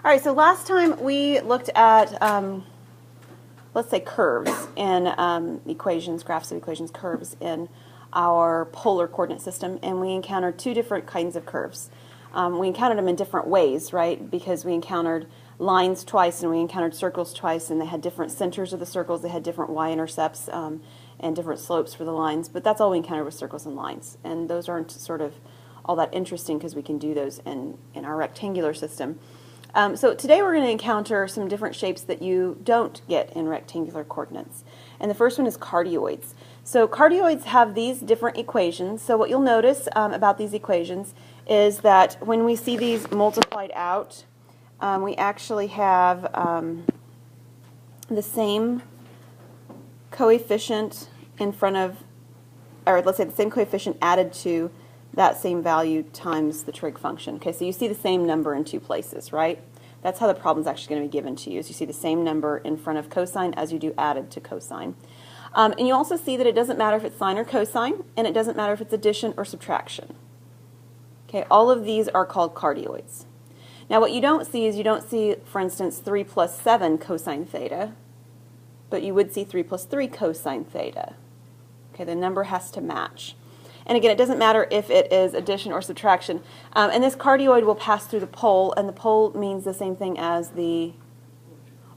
All right, so last time we looked at, let's say, curves in equations, graphs of equations, curves in our polar coordinate system, and we encountered two different kinds of curves. We encountered them in different ways, right, because we encountered lines twice and we encountered circles twice, and they had different centers of the circles, they had different y-intercepts and different slopes for the lines, but that's all we encountered with circles and lines, and those aren't sort of all that interesting because we can do those in our rectangular system. So today we're going to encounter some different shapes that you don't get in rectangular coordinates. And the first one is cardioids. So cardioids have these different equations. So what you'll notice about these equations is that when we see these multiplied out, we actually have the same coefficient in front of, or let's say the same coefficient added to that same value times the trig function. Okay, so you see the same number in two places, right? That's how the problem's actually going to be given to you, is you see the same number in front of cosine as you do added to cosine. And you also see that it doesn't matter if it's sine or cosine, and it doesn't matter if it's addition or subtraction. Okay, all of these are called cardioids. Now what you don't see is you don't see, for instance, 3 plus 7 cosine theta, but you would see 3 plus 3 cosine theta. Okay, the number has to match. And again, it doesn't matter if it is addition or subtraction. And this cardioid will pass through the pole, and the pole means the same thing as the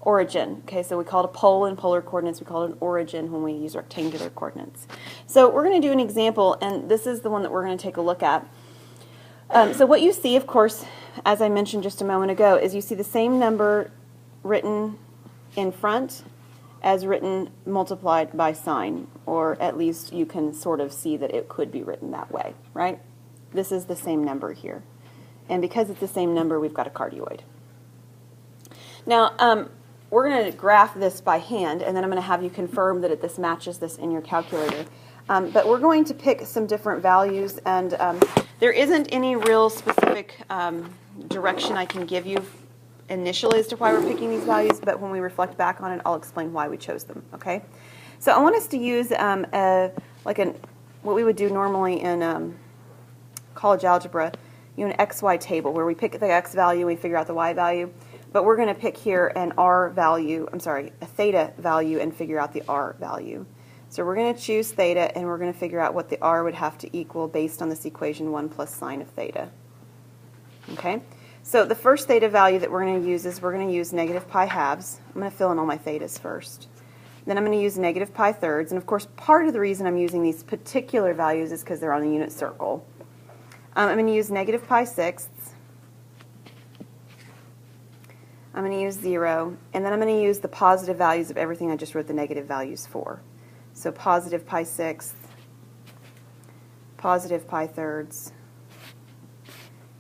origin. Okay, so we call it a pole in polar coordinates. We call it an origin when we use rectangular coordinates. So we're going to do an example, and this is the one that we're going to take a look at. So what you see, of course, as I mentioned just a moment ago, is you see the same number written in front as written multiplied by sine, or at least you can sort of see that it could be written that way, right? This is the same number here. And because it's the same number, we've got a cardioid. Now, we're going to graph this by hand, and then I'm going to have you confirm that this matches this in your calculator. But we're going to pick some different values, and there isn't any real specific direction I can give you initially as to why we're picking these values, but when we reflect back on it, I'll explain why we chose them, okay? So I want us to use what we would do normally in college algebra, an XY table, where we pick the X value, we figure out the Y value, but we're going to pick here an R value, a theta value, and figure out the R value. So we're going to choose theta, and we're going to figure out what the R would have to equal based on this equation 1 plus sine of theta. Okay? So the first theta value that we're going to use is we're going to use negative pi halves. I'm going to fill in all my thetas first. Then I'm going to use negative pi thirds. And of course, part of the reason I'm using these particular values is because they're on the unit circle. I'm going to use negative pi sixths. I'm going to use 0. And then I'm going to use the positive values of everything I just wrote the negative values for. So positive pi sixths, positive pi thirds,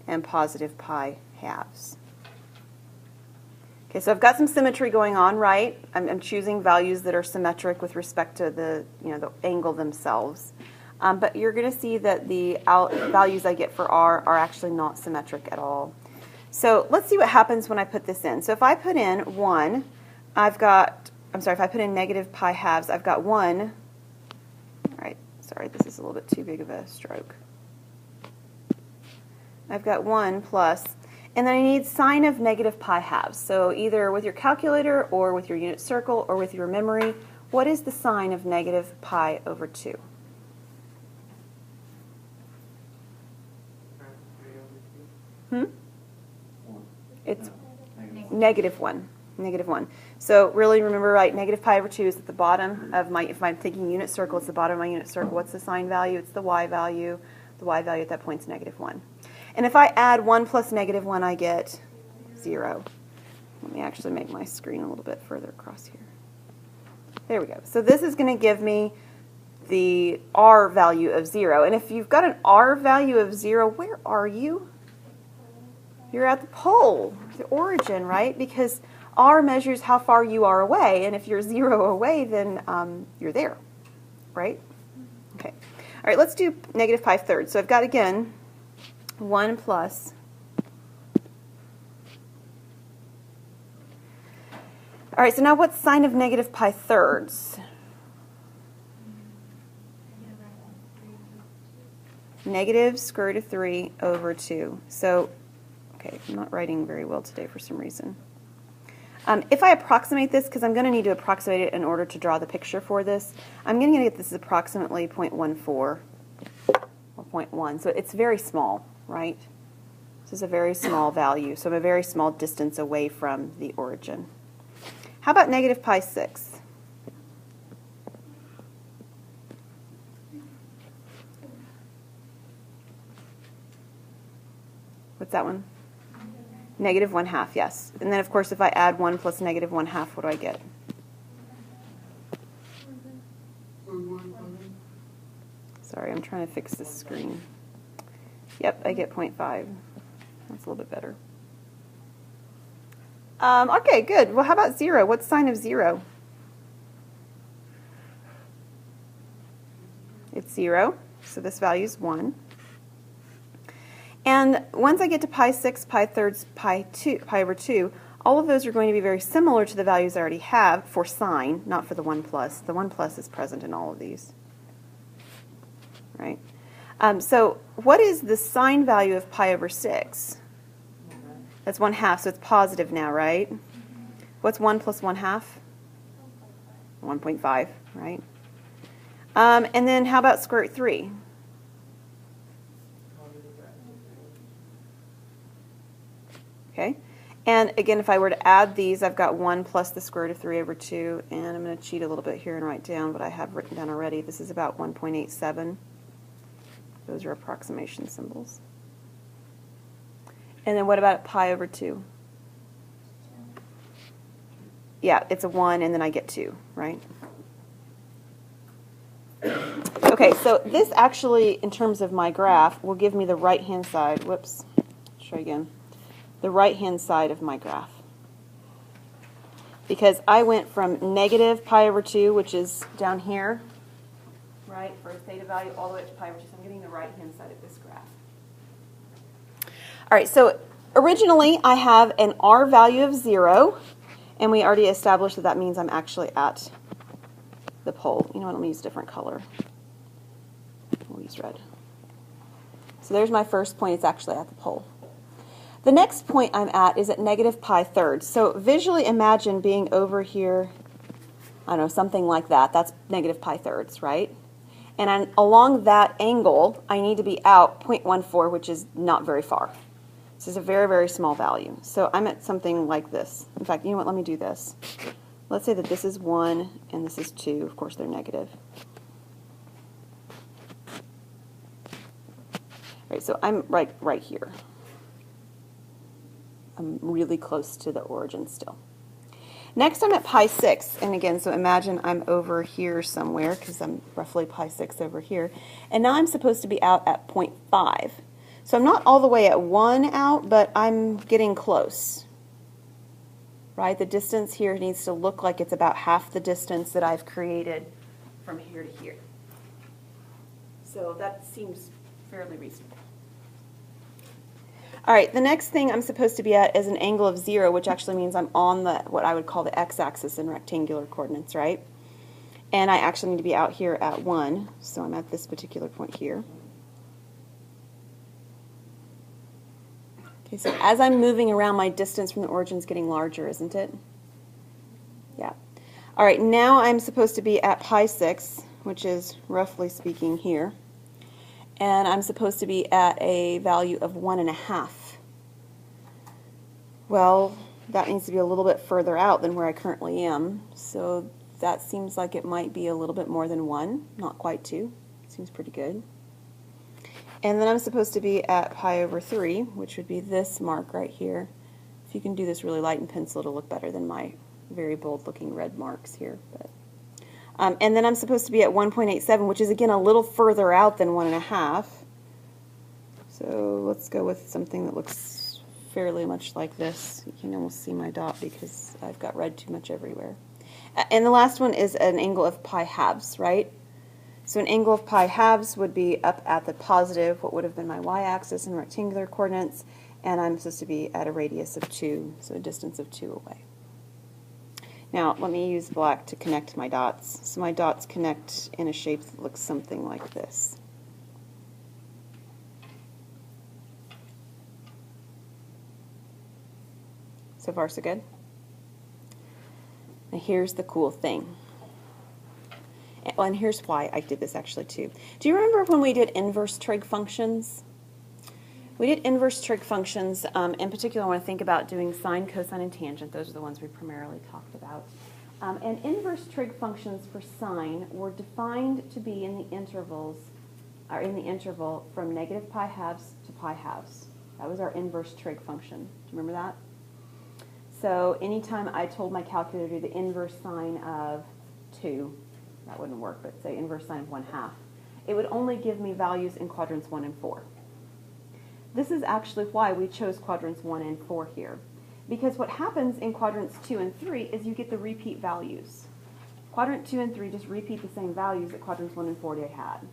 and positive pi halves. Okay, so I've got some symmetry going on, right? I'm choosing values that are symmetric with respect to the angle themselves. But you're going to see that the values I get for R are actually not symmetric at all. So let's see what happens when I put this in. So if I put in 1, if I put in negative pi halves, I've got 1. All right, sorry, this is a little bit too big of a stroke. I've got 1 plus, and then I need sine of negative pi halves. So either with your calculator or with your unit circle or with your memory, what is the sine of negative pi over 2? It's negative 1. Negative 1. So really remember, right, negative pi over 2 is at the bottom of my, if I'm thinking unit circle, it's the bottom of my unit circle. What's the sine value? It's the y value. The y value at that point is negative 1. And if I add 1 plus negative 1, I get 0. Let me actually make my screen a little bit further across here. There we go. So this is going to give me the R value of 0. And if you've got an R value of 0, where are you? You're at the pole, the origin, right? Because R measures how far you are away, and if you're 0 away, then you're there, right? Okay. All right, let's do negative pi thirds. So I've got, again, 1 plus. All right, so now what's sine of negative pi thirds? Negative square root of 3 over 2. So Okay, I'm not writing very well today for some reason. If I approximate this, because I'm going to need to approximate it in order to draw the picture for this, I'm going to get this is approximately 0.14 or 0.1. So it's very small, right? This is a very small value, so I'm a very small distance away from the origin. How about negative pi 6? What's that one? Negative 1/2, yes. And then, of course, if I add 1 plus negative 1/2, what do I get? Sorry, I'm trying to fix this screen. Yep, I get 0.5. That's a little bit better. Okay, good. Well, how about 0? What's sine of 0? It's 0, so this value is 1. And once I get to pi 6, pi thirds, pi over 2, all of those are going to be very similar to the values I already have for sine, not for the 1 plus. The 1 plus is present in all of these. Right? So what is the sine value of pi over 6? That's 1/2, so it's positive now, right? What's 1 plus 1/2? 1.5, right? And then how about square root 3? Okay, and again, if I were to add these, I've got 1 plus the square root of 3 over 2, and I'm going to cheat a little bit here and write down what I have written down already. This is about 1.87. Those are approximation symbols. And then what about pi over 2? Yeah, it's a 1, and then I get 2, right? Okay, so this actually, in terms of my graph, will give me the right-hand side. Whoops, try again. The right-hand side of my graph. Because I went from negative pi over 2, which is down here, right, for a theta value, all the way up to pi over 2. So I'm getting the right-hand side of this graph. All right, so originally I have an R value of 0, and we already established that that means I'm actually at the pole. You know what, let me use a different color. We'll use red. So there's my first point, it's actually at the pole. The next point I'm at is at negative pi thirds. So visually imagine being over here, I don't know, something like that. That's negative pi thirds, right? And along that angle, I need to be out 0.14, which is not very far. This is a very, very small value. So I'm at something like this. In fact, you know what, let me do this. Let's say that this is 1 and this is 2. Of course, they're negative. All right, so I'm right here. I'm really close to the origin still. Next, I'm at pi 6. And again, so imagine I'm over here somewhere, because I'm roughly pi 6 over here. And now I'm supposed to be out at 0.5. So I'm not all the way at 1 out, but I'm getting close. Right? The distance here needs to look like it's about half the distance that I've created from here to here. So that seems fairly reasonable. All right, the next thing I'm supposed to be at is an angle of 0, which actually means I'm on the what I would call the x-axis in rectangular coordinates, right? And I actually need to be out here at 1, so I'm at this particular point here. Okay, so as I'm moving around, my distance from the origin is getting larger, isn't it? Yeah. All right, now I'm supposed to be at pi 6, which is roughly speaking here. And I'm supposed to be at a value of 1.5. Well, that needs to be a little bit further out than where I currently am. So that seems like it might be a little bit more than 1, not quite 2. Seems pretty good. And then I'm supposed to be at pi over 3, which would be this mark right here. If you can do this really light in pencil, it'll look better than my very bold looking red marks here. But and then I'm supposed to be at 1.87, which is again a little further out than 1.5. So let's go with something that looks fairly much like this. You can almost see my dot because I've got red too much everywhere. And the last one is an angle of pi halves, right? So an angle of pi halves would be up at the positive, what would have been my y-axis in rectangular coordinates, and I'm supposed to be at a radius of 2, so a distance of 2 away. Now, let me use black to connect my dots. So my dots connect in a shape that looks something like this. So far, so good? Now here's the cool thing. And here's why I did this actually too. Do you remember when we did inverse trig functions? We did inverse trig functions. In particular, I want to think about doing sine, cosine, and tangent. Those are the ones we primarily talked about. And inverse trig functions for sine were defined to be in the intervals, or in the interval from negative pi halves to pi halves. That was our inverse trig function. Do you remember that? So anytime I told my calculator to do the inverse sine of 2, that wouldn't work, but say inverse sine of 1/2, it would only give me values in quadrants 1 and 4. This is actually why we chose quadrants 1 and 4 here. Because what happens in quadrants 2 and 3 is you get the repeat values. Quadrant 2 and 3 just repeat the same values that quadrants 1 and 4 had.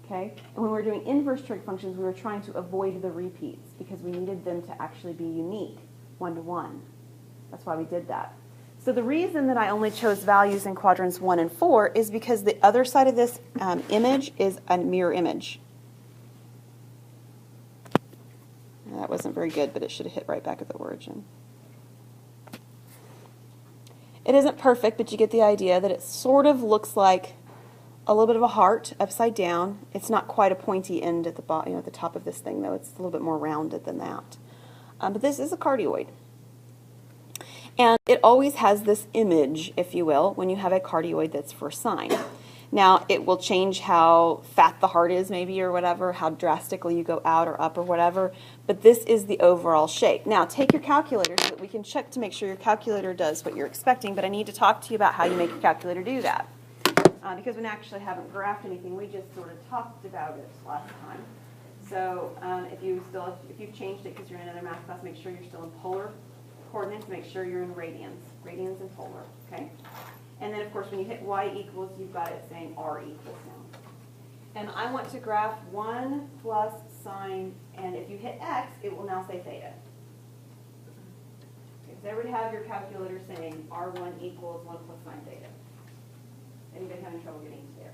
Okay? And when we were doing inverse trig functions, we were trying to avoid the repeats because we needed them to actually be unique, 1 to 1. That's why we did that. So the reason that I only chose values in quadrants 1 and 4 is because the other side of this image is a mirror image. That wasn't very good, but it should have hit right back at the origin. It isn't perfect, but you get the idea that it sort of looks like a little bit of a heart upside down. It's not quite a pointy end at the bottom, at the top of this thing, though. It's a little bit more rounded than that. But this is a cardioid. And it always has this image, if you will, when you have a cardioid that's for sine. Now, it will change how fat the heart is, maybe, or whatever, how drastically you go out or up or whatever, but this is the overall shape. Now, take your calculator so that we can check to make sure your calculator does what you're expecting, but I need to talk to you about how you make your calculator do that. Because we actually haven't graphed anything, we just sort of talked about it last time. So if you've changed it because you're in another math class, make sure you're still in polar coordinates, make sure you're in radians and polar, okay? And then, of course, when you hit y equals, you've got it saying r equals now. And I want to graph 1 plus sine, and if you hit x, it will now say theta. Okay, does everybody have your calculator saying r1 equals 1 plus sine theta? Anybody having trouble getting to there?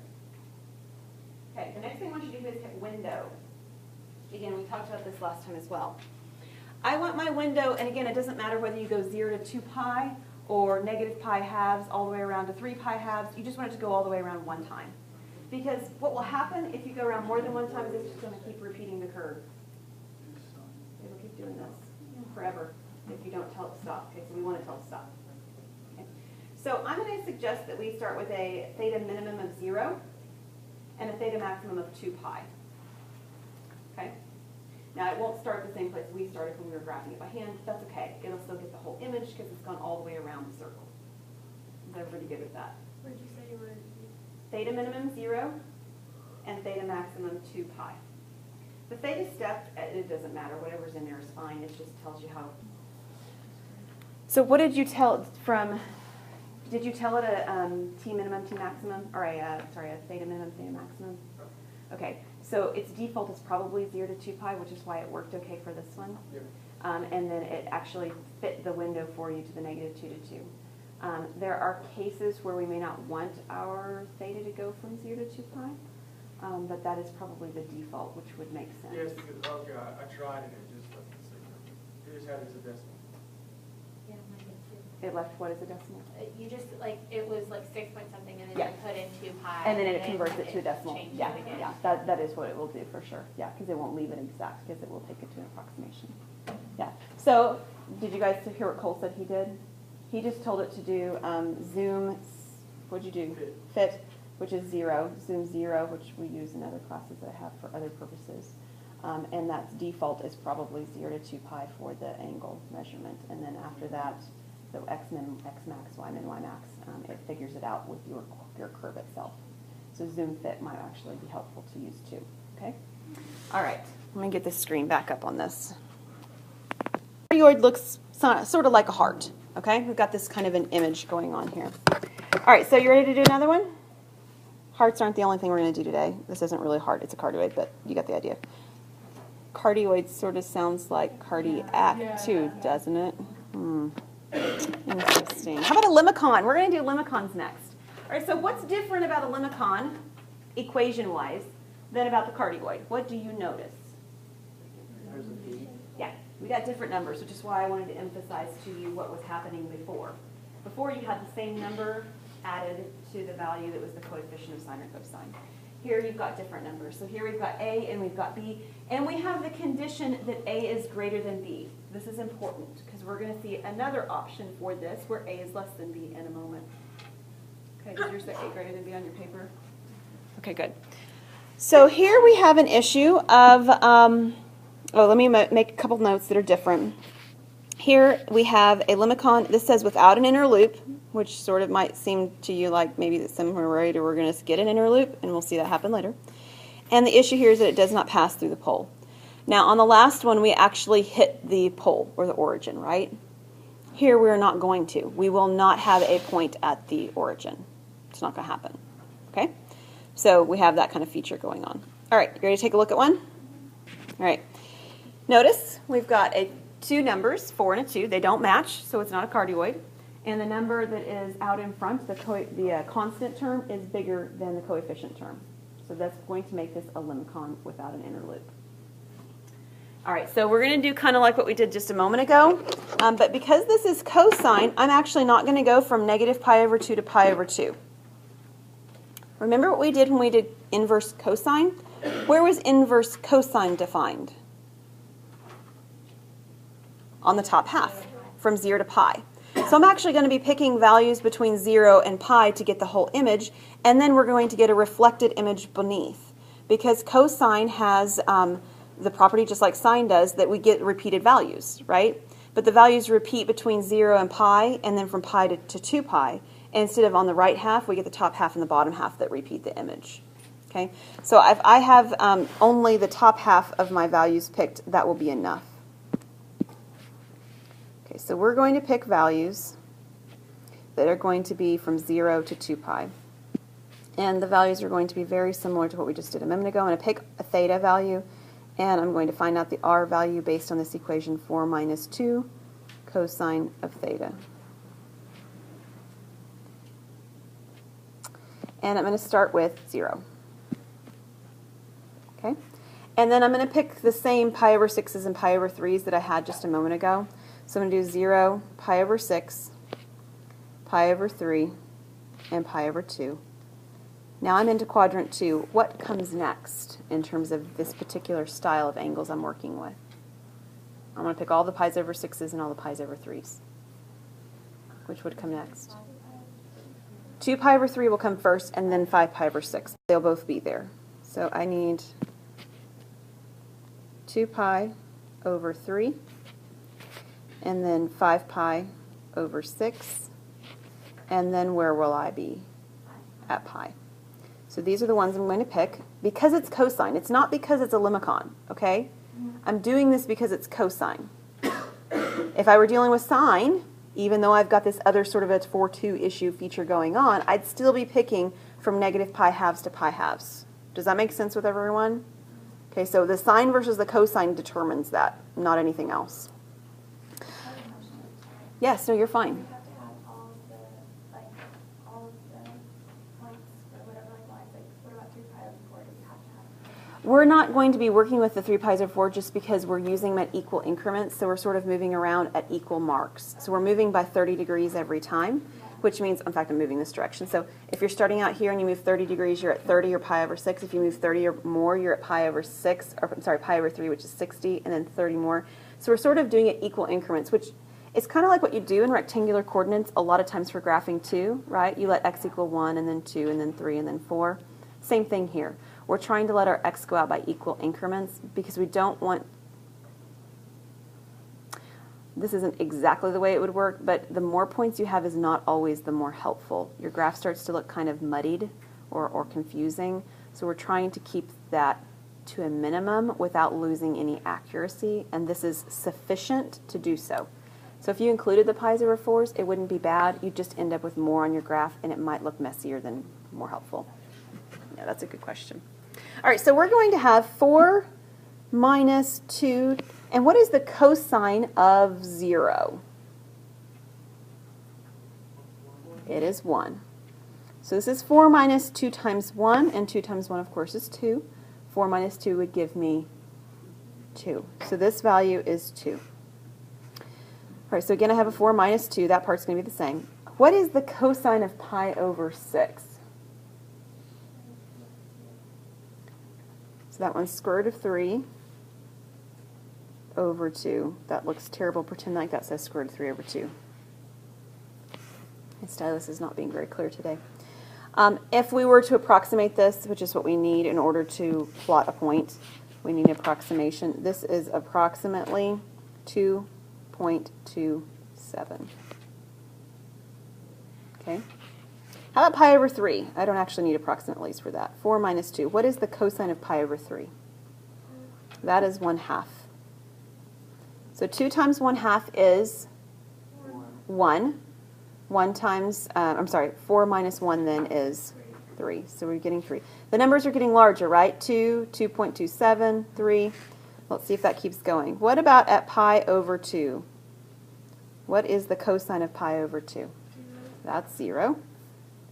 Okay, the next thing I want you to do is hit window. Again, we talked about this last time as well. I want my window, and again, it doesn't matter whether you go 0 to 2 pi, or negative pi halves all the way around to 3 pi halves. You just want it to go all the way around one time. Because what will happen if you go around more than one time is it's just going to keep repeating the curve. It'll keep doing this forever if you don't tell it to stop. Okay, so we want to tell it to stop. Okay. So I'm going to suggest that we start with a theta minimum of 0 and a theta maximum of 2 pi. Okay? Now, it won't start at the same place we started when we were graphing it by hand. That's okay. It'll still get the whole image because it's gone all the way around the circle. Is everybody good with that? What did you say you were? Theta minimum 0 and theta maximum 2 pi. The theta step, it doesn't matter. Whatever's in there is fine. It just tells you how. So what did you tell from, did you tell it a T minimum, T maximum, or a theta minimum, theta maximum? Okay. So its default is probably 0 to 2 pi, which is why it worked okay for this one. Yep. And then it actually fit the window for you to the negative 2 to 2. There are cases where we may not want our theta to go from 0 to 2 pi, but that is probably the default, which would make sense. Yes, because I tried it and it just wasn't the same. It just had it as a decimal. Yeah, mine did too. It left what is a decimal? You just, like, it was like 6 point something and then Yeah. you put in 2 pi. And then it converts it to a decimal. changed Yeah, it again. yeah, that is what it will do for sure. Yeah, because it won't leave it exact, because it will take it to an approximation. Yeah. So, did you guys hear what Cole said he did? He just told it to do zoom. What'd you do? Fit, which is 0. Zoom 0, which we use in other classes that I have for other purposes. And that's default is probably 0 to 2 pi for the angle measurement. And then after that, so x min, x max, y min, y max, it figures it out with your curve itself. So zoom fit might actually be helpful to use too. Okay? All right, let me get this screen back up on this. Cardioid looks sort of like a heart. Okay, we've got this kind of an image going on here. All right, so you ready to do another one? Hearts aren't the only thing we're going to do today. This isn't really a heart, it's a cardioid, but you got the idea. Cardioid sort of sounds like cardiac too, doesn't it? Interesting. How about a limicon? We're going to do limicons next. All right, so what's different about a limicon, equation-wise, than about the cardioid? What do you notice? There's a P. Yeah, We got different numbers, which is why I wanted to emphasize to you what was happening before. Before you had the same number added to the value that was the coefficient of sine or cosine. Here you've got different numbers. So here we've got A and we've got B, and we have the condition that A is greater than B. This is important because we're going to see another option for this where A is less than B in a moment. Okay, did yours say A greater than B on your paper? Okay, good. So here we have an issue of, let me make a couple notes that are different. Here we have a Limicon. This says without an inner loop, which sort of might seem to you like maybe that somewhere right, or we're going to get an inner loop, and we'll see that happen later. And the issue here is that it does not pass through the pole. Now on the last one, we actually hit the pole, or the origin, right? Here we're not going to. We will not have a point at the origin. It's not going to happen. Okay? So we have that kind of feature going on. All right, you ready to take a look at one? All right. Notice we've got two numbers, 4 and a 2. They don't match, so it's not a cardioid. And the number that is out in front, the constant term, is bigger than the coefficient term. So that's going to make this a Limicon without an inner loop. All right, so we're going to do kind of like what we did just a moment ago. But because this is cosine, I'm actually not going to go from negative pi over 2 to pi over 2. Remember what we did when we did inverse cosine? Where was inverse cosine defined? On the top half, from 0 to pi. So I'm actually going to be picking values between 0 and pi to get the whole image, and then we're going to get a reflected image beneath. Because cosine has the property, just like sine does, that we get repeated values, right? But the values repeat between 0 and pi, and then from pi to 2 pi. And instead of on the right half, we get the top half and the bottom half that repeat the image. Okay? So if I have only the top half of my values picked, that will be enough. Okay, so we're going to pick values that are going to be from 0 to 2 pi. And the values are going to be very similar to what we just did a moment ago. I'm going to pick a theta value, and I'm going to find out the r value based on this equation 4 minus 2 cosine of theta. And I'm going to start with 0. Okay? And then I'm going to pick the same pi over 6s and pi over 3s that I had just a moment ago. So I'm going to do 0, pi over 6, pi over 3, and pi over 2. Now I'm into quadrant 2. What comes next in terms of this particular style of angles I'm working with? I'm going to pick all the pi's over 6s and all the pi's over 3s. Which would come next? 2 pi over 3 will come first, and then 5 pi over 6. They'll both be there. So I need 2 pi over 3, and then 5 pi over 6, and then where will I be? At pi. So these are the ones I'm going to pick because it's cosine. It's not because it's a Limicon, okay? I'm doing this because it's cosine. If I were dealing with sine, even though I've got this other sort of a 4-2 issue feature going on, I'd still be picking from negative pi halves to pi halves. Does that make sense with everyone? Okay, so the sine versus the cosine determines that, not anything else. Yes, no, you're fine. You have to have all of the points for whatever lines. Like, what about 3 pi over 4? Do you have to have? We're not going to be working with the 3 pi's over 4 just because we're using them at equal increments, so we're sort of moving around at equal marks. So we're moving by 30 degrees every time, which means, in fact, I'm moving this direction. So if you're starting out here and you move 30 degrees, you're at 30 or pi over 6. If you move 30 or more, you're at pi over 6, or I'm sorry, pi over 3, which is 60, and then 30 more. So we're sort of doing it equal increments, which it's kind of like what you do in rectangular coordinates a lot of times for graphing too, right? You let x equal 1, and then 2, and then 3, and then 4. Same thing here. We're trying to let our x go out by equal increments because we don't want, this isn't exactly the way it would work, but the more points you have is not always the more helpful. Your graph starts to look kind of muddied or confusing, so we're trying to keep that to a minimum without losing any accuracy, and this is sufficient to do so. So if you included the pi's over 4s, it wouldn't be bad. You'd just end up with more on your graph, and it might look messier than more helpful. Yeah, that's a good question. All right, so we're going to have 4 minus 2. And what is the cosine of 0? It is 1. So this is 4 minus 2 times 1, and 2 times 1, of course, is 2. 4 minus 2 would give me 2. So this value is 2. right, so again I have a 4 minus 2. That part's going to be the same. What is the cosine of pi over 6? So that one's square root of 3 over 2. That looks terrible. Pretend like that says square root of 3 over 2. My stylus is not being very clear today. If we were to approximate this, which is what we need in order to plot a point, we need an approximation. This is approximately 2.27. Okay. How about pi over 3? I don't actually need approximates for that. 4 minus 2. What is the cosine of pi over 3? That is 1/2. So 2 times 1/2 is 1. 1 times, 4 minus 1 then is 3. So we're getting 3. The numbers are getting larger, right? 2, 2.27, 3. Let's see if that keeps going. What about at pi over 2? What is the cosine of pi over 2? That's 0.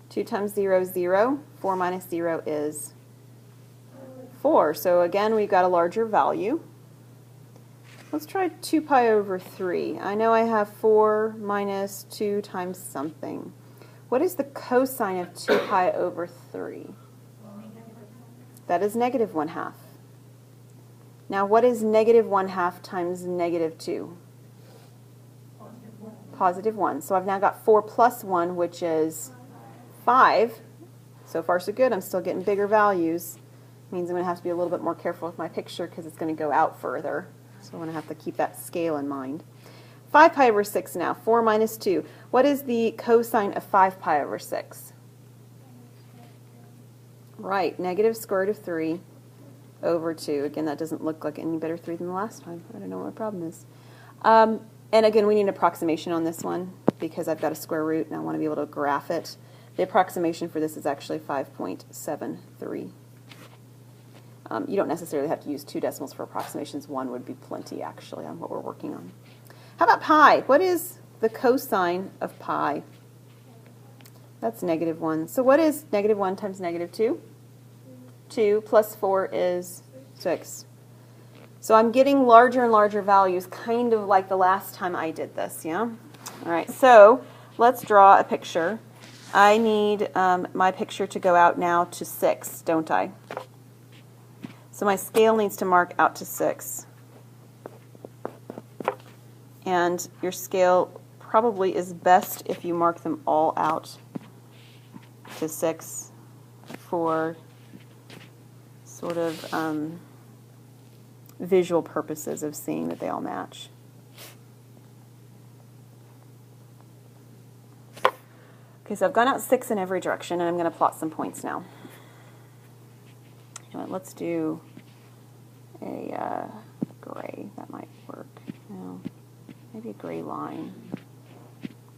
2 times 0 is 0. 4 minus 0 is 4. So again, we've got a larger value. Let's try 2 pi over 3. I know I have 4 minus 2 times something. What is the cosine of 2 pi over 3? That is negative 1/2. Now what is negative 1/2 times negative 2? Positive 1. So I've now got 4 plus 1, which is 5. So far so good. I'm still getting bigger values. Means I'm going to have to be a little bit more careful with my picture because it's going to go out further. So I'm going to have to keep that scale in mind. 5 pi over 6 now. 4 minus 2. What is the cosine of 5 pi over 6? Right. Negative square root of 3 over 2. Again, that doesn't look like any better 3 than the last time. I don't know what my problem is. And again, we need an approximation on this one because I've got a square root and I want to be able to graph it. The approximation for this is actually 5.73. You don't necessarily have to use 2 decimals for approximations. 1 would be plenty, actually, on what we're working on. How about pi? What is the cosine of pi? That's negative 1. So what is negative 1 times negative 2? 2 plus 4 is 6. So I'm getting larger and larger values, kind of like the last time I did this, yeah? All right, so let's draw a picture. I need my picture to go out now to 6, don't I? So my scale needs to mark out to 6. And your scale probably is best if you mark them all out to 6 for sort of visual purposes of seeing that they all match. Okay, so I've gone out 6 in every direction, and I'm going to plot some points now. You know what, let's do a gray. That might work. No, maybe a gray line.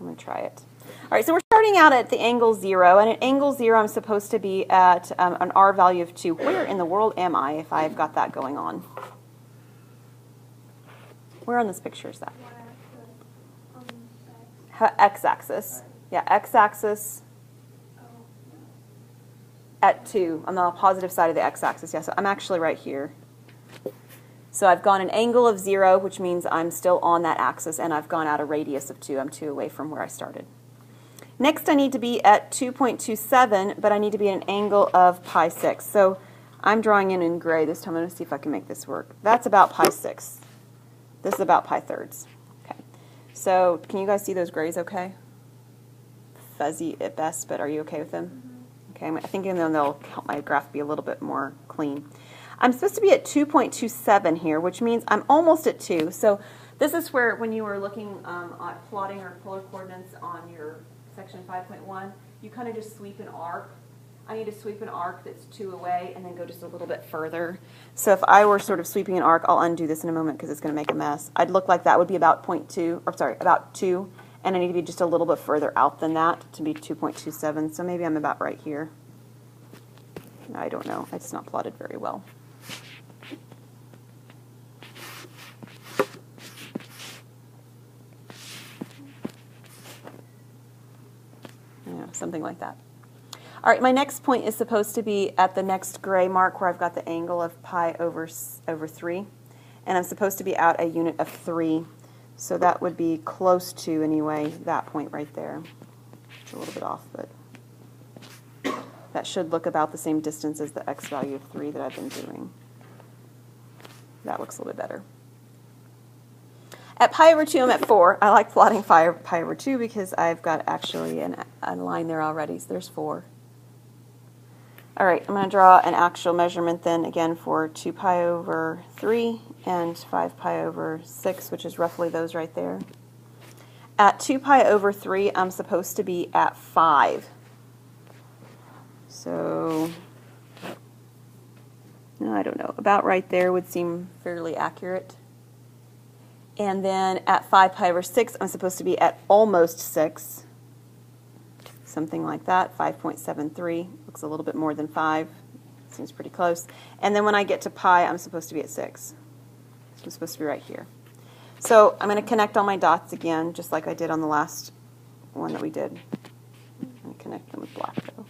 I'm going to try it. All right, so we're starting out at the angle 0, and at angle 0 I'm supposed to be at an R value of 2. Where in the world am I if I've got that going on? Where on this picture is that? X-axis. Yeah, x-axis at 2 on the positive side of the x-axis. Yeah, so I'm actually right here. So I've gone an angle of 0, which means I'm still on that axis, and I've gone out a radius of 2. I'm 2 away from where I started. Next, I need to be at 2.27, but I need to be at an angle of pi 6. So I'm drawing in gray this time. I'm going to see if I can make this work. That's about pi 6. This is about pi thirds. Okay. So can you guys see those grays okay? Fuzzy at best, but are you okay with them? Okay, I'm thinking they'll help my graph be a little bit more clean. I'm supposed to be at 2.27 here, which means I'm almost at 2. So this is where, when you were looking at plotting or polar coordinates on your section 5.1, you kind of just sweep an arc. I need to sweep an arc that's 2 away and then go just a little bit further. So if I were sort of sweeping an arc, I'll undo this in a moment because it's going to make a mess. I'd look like that would be about about 2. And I need to be just a little bit further out than that to be 2.27. So maybe I'm about right here. I don't know. It's not plotted very well. Yeah, something like that. All right, my next point is supposed to be at the next gray mark where I've got the angle of pi over 3. And I'm supposed to be out a unit of 3. So that would be close to, anyway, that point right there. It's a little bit off, but that should look about the same distance as the x value of 3 that I've been doing. That looks a little bit better. At pi over 2, I'm at 4. I like plotting pi over 2 because I've got actually a line there already, so there's 4. All right, I'm going to draw an actual measurement then, again, for 2 pi over 3 and 5 pi over 6, which is roughly those right there. At 2 pi over 3, I'm supposed to be at 5. So, no, I don't know, about right there would seem fairly accurate. And then at 5 pi over 6, I'm supposed to be at almost 6. Something like that, 5.73. Looks a little bit more than 5. Seems pretty close. And then when I get to pi, I'm supposed to be at 6. So I'm supposed to be right here. So I'm going to connect all my dots again, just like I did on the last one that we did. I'm going to connect them with black, though.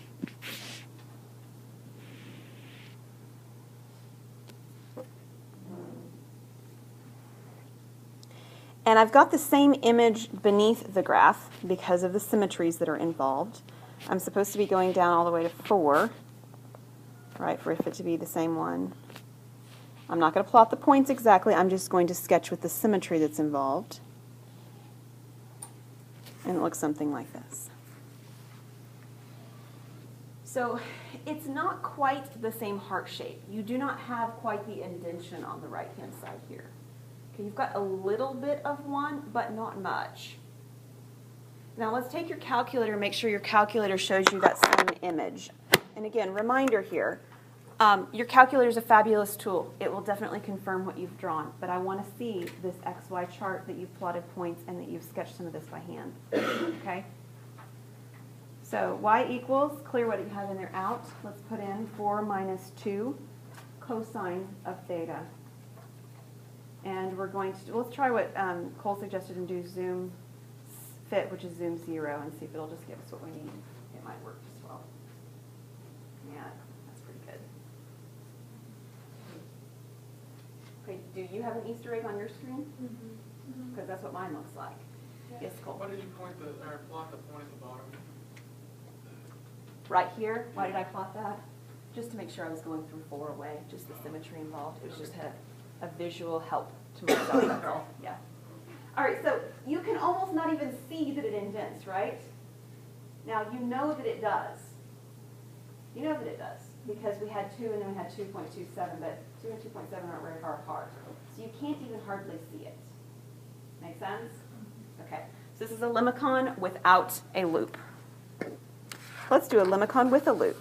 And I've got the same image beneath the graph because of the symmetries that are involved. I'm supposed to be going down all the way to 4, right, for it to be the same one. I'm not going to plot the points exactly. I'm just going to sketch with the symmetry that's involved. And it looks something like this. So it's not quite the same heart shape. You do not have quite the indentation on the right-hand side here. Okay, you've got a little bit of one, but not much. Now let's take your calculator and make sure your calculator shows you that same image. And again, reminder here, your calculator is a fabulous tool. It will definitely confirm what you've drawn, but I want to see this XY chart that you've plotted points and that you've sketched some of this by hand. Okay? So y equals, clear what you have in there out. Let's put in 4 minus 2 cosine of theta. And we're going to, let's try what Cole suggested and do zoom fit, which is zoom 0, and see if it'll just give us what we need. It might work just well. Yeah, that's pretty good. Okay, do you have an Easter egg on your screen? Because that's what mine looks like. Yes, Cole? Why did you plot the point at the bottom? Right here. Why did I plot that? Just to make sure I was going from 4 away, just the symmetry involved. It was just a visual help to myself. Yeah. All right, so you can almost not even see that it indents, right? Now, you know that it does. You know that it does, because we had 2 and then we had 2.27, but 2 and 2.7 aren't very far apart. So you can't even hardly see it. Make sense? Okay, so this is a Limicon without a loop. Let's do a Limicon with a loop.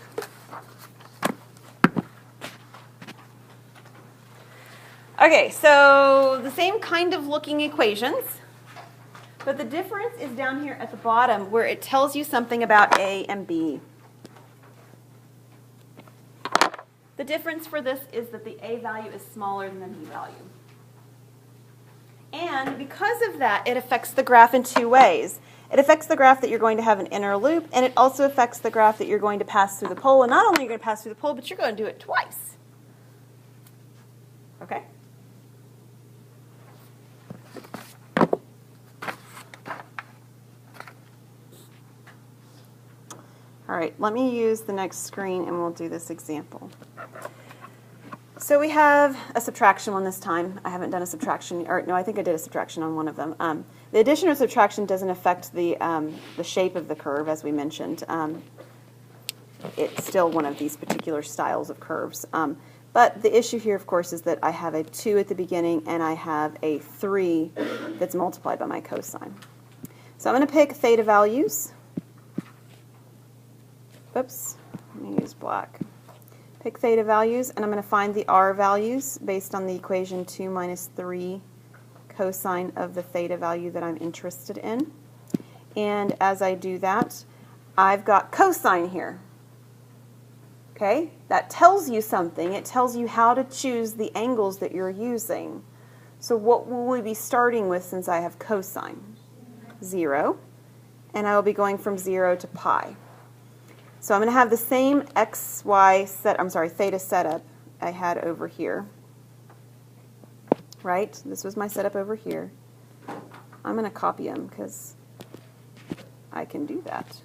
Okay, so the same kind of looking equations, but the difference is down here at the bottom where it tells you something about A and B. The difference for this is that the A value is smaller than the B value. And because of that, it affects the graph in 2 ways. It affects the graph that you're going to have an inner loop, and it also affects the graph that you're going to pass through the pole. And not only are you going to pass through the pole, but you're going to do it twice. Okay? All right, let me use the next screen and we'll do this example. So we have a subtraction one this time. I haven't done a subtraction, or no, I think I did a subtraction on one of them. The addition or subtraction doesn't affect the shape of the curve, as we mentioned. It's still one of these particular styles of curves. But the issue here, of course, is that I have a 2 at the beginning and I have a 3 that's multiplied by my cosine. So I'm going to pick theta values. Oops, let me use black. Pick theta values, and I'm going to find the r values based on the equation 2 minus 3 cosine of the theta value that I'm interested in. And as I do that, I've got cosine here. Okay, that tells you something. It tells you how to choose the angles that you're using. So what will we be starting with since I have cosine? 0. And I will be going from 0 to pi. So I'm going to have the same theta setup I had over here. Right? This was my setup over here. I'm going to copy them because I can do that.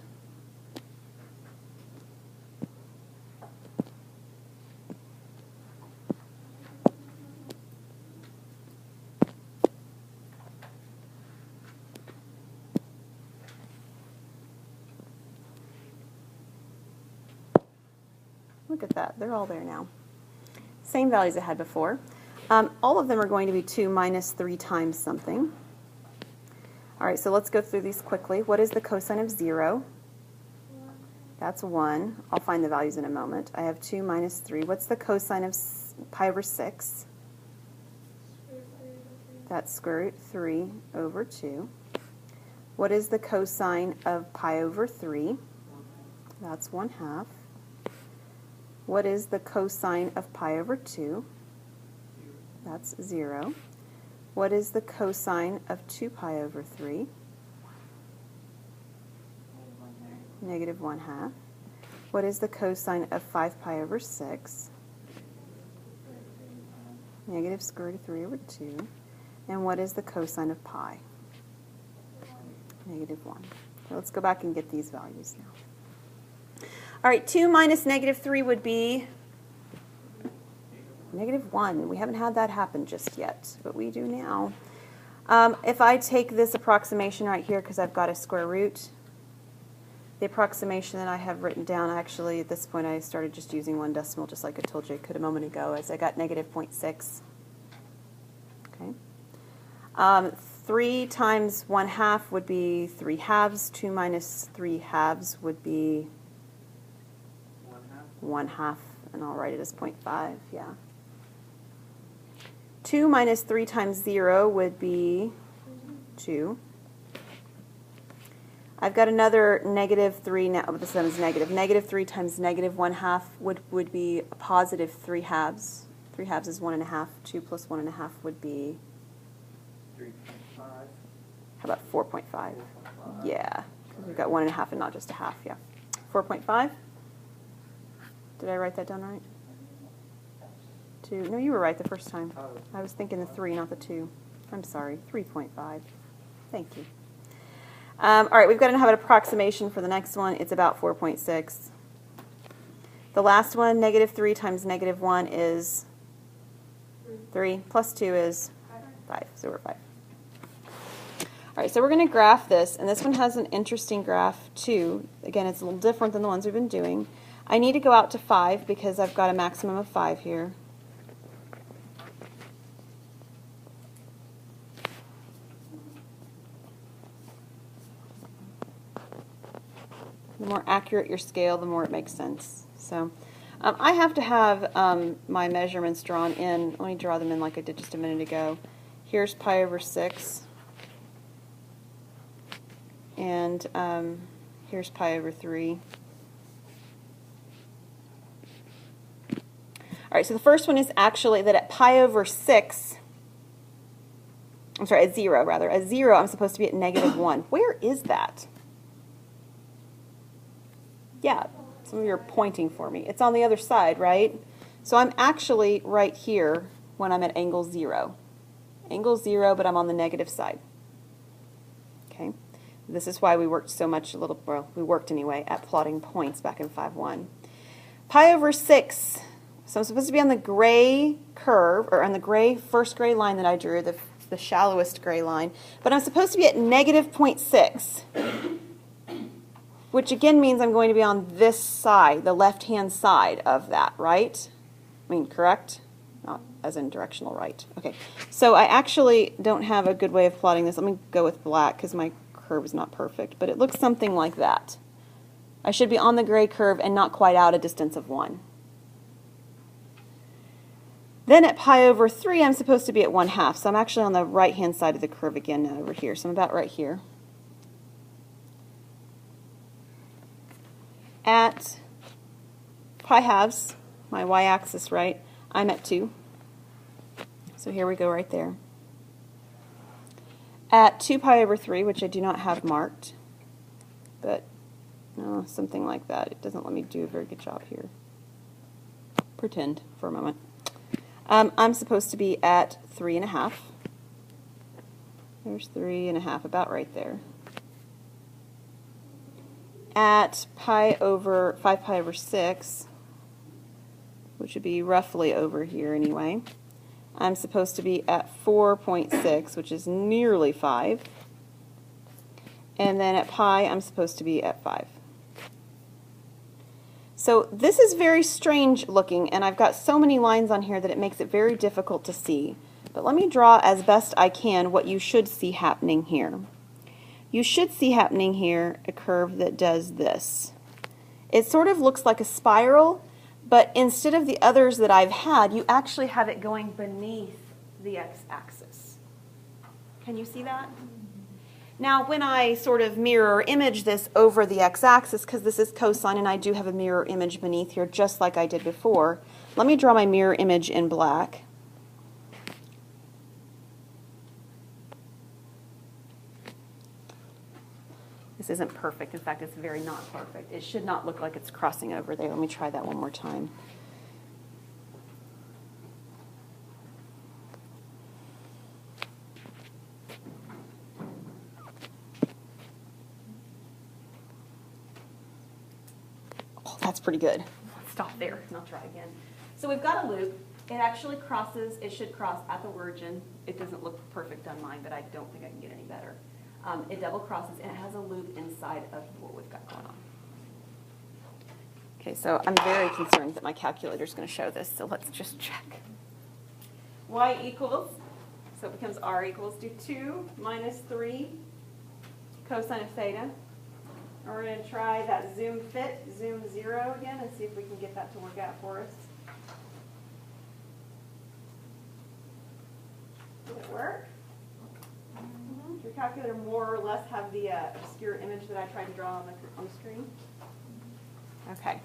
Look at that. They're all there now. Same values I had before. All of them are going to be 2 minus 3 times something. All right, so let's go through these quickly. What is the cosine of 0? That's 1. I'll find the values in a moment. I have 2 minus 3. What's the cosine of pi over 6? That's square root 3 over 2. What is the cosine of pi over 3? That's 1/2. What is the cosine of pi over 2? That's 0. What is the cosine of 2 pi over 3? Negative 1/2. What is the cosine of 5 pi over 6? Negative square root of 3 over 2. And what is the cosine of pi? Negative 1. So let's go back and get these values now. All right, 2 minus negative 3 would be negative 1. We haven't had that happen just yet, but we do now. If I take this approximation right here, because I've got a square root, the approximation that I have written down, actually at this point I started just using one decimal, just like I told you I could a moment ago, as I got negative 0.6. Okay. 3 times 1/2 would be 3 halves. 2 minus 3 halves would be 1/2, and I'll write it as 0.5, yeah. 2 minus 3 times 0 would be 2. I've got another negative 3 now. Oh, this one is negative. Negative 3 times negative 1/2 would be a positive 3 halves. 3 halves is 1.5. 2 plus 1.5 would be 3.5. How about 4.5? Yeah, because we've got 1.5 and not just a half, yeah. 4.5? Did I write that down right? 2. No, you were right the first time. I was thinking the 3, not the 2. I'm sorry, 3.5. Thank you. All right, we've got to have an approximation for the next one. It's about 4.6. The last one, negative 3 times negative 1 is 3, plus 2 is 5, so we're 5. All right, so we're going to graph this, and this one has an interesting graph too. Again, it's a little different than the ones we've been doing. I need to go out to 5 because I've got a maximum of 5 here. The more accurate your scale, the more it makes sense. So I have to have my measurements drawn in. Let me draw them in like I did just a minute ago. Here's pi over 6. And here's pi over 3. All right, so the first one is actually that at pi over 6, I'm sorry, at 0 rather. At 0, I'm supposed to be at negative 1. Where is that? Yeah, some of you are pointing for me. It's on the other side, right? So I'm actually right here when I'm at angle 0. Angle 0, but I'm on the negative side. Okay. This is why we worked so much, well, we worked anyway, at plotting points back in 5-1. Pi over 6. So I'm supposed to be on the gray curve, or on the gray, first gray line that I drew, the shallowest gray line. But I'm supposed to be at negative 0.6. Which again means I'm going to be on this side, the left-hand side of that, right? I mean, correct? Not as in directional right. Okay, so I actually don't have a good way of plotting this. Let me go with black because my curve is not perfect, but it looks something like that. I should be on the gray curve and not quite out a distance of 1. Then at pi over 3, I'm supposed to be at 1/2, so I'm actually on the right-hand side of the curve again now over here, so I'm about right here. At pi halves, my y-axis, right, I'm at 2. So here we go right there. At 2 pi over 3, which I do not have marked, but something like that. It doesn't let me do a very good job here. Pretend for a moment. I'm supposed to be at 3.5. There's 3.5, about right there. At 5 pi over 6, which would be roughly over here anyway, I'm supposed to be at 4.6, which is nearly 5. And then at pi, I'm supposed to be at 5. So this is very strange looking, and I've got so many lines on here that it makes it very difficult to see. But let me draw as best I can what you should see happening here. You should see happening here a curve that does this. It sort of looks like a spiral, but instead of the others that I've had, you actually have it going beneath the x-axis. Can you see that? Now, when I sort of mirror image this over the x-axis, because this is cosine and I do have a mirror image beneath here, just like I did before, let me draw my mirror image in black. This isn't perfect. In fact, it's very not perfect. It should not look like it's crossing over there. Let me try that one more time. Oh, that's pretty good. Let's stop there and I'll try again. So we've got a loop. It actually crosses, it should cross at the origin. It doesn't look perfect on mine, but I don't think I can get any better. It double crosses and it has a loop inside of what we've got going on. Okay, so I'm very concerned that my calculator is going to show this, so let's just check. Y equals, so it becomes R equals to 2 minus 3 cosine of theta. And we're going to try that zoom fit, zoom 0 again, and see if we can get that to work out for us. Did it work? Does your calculator more or less have the obscure image that I tried to draw on the screen? Okay.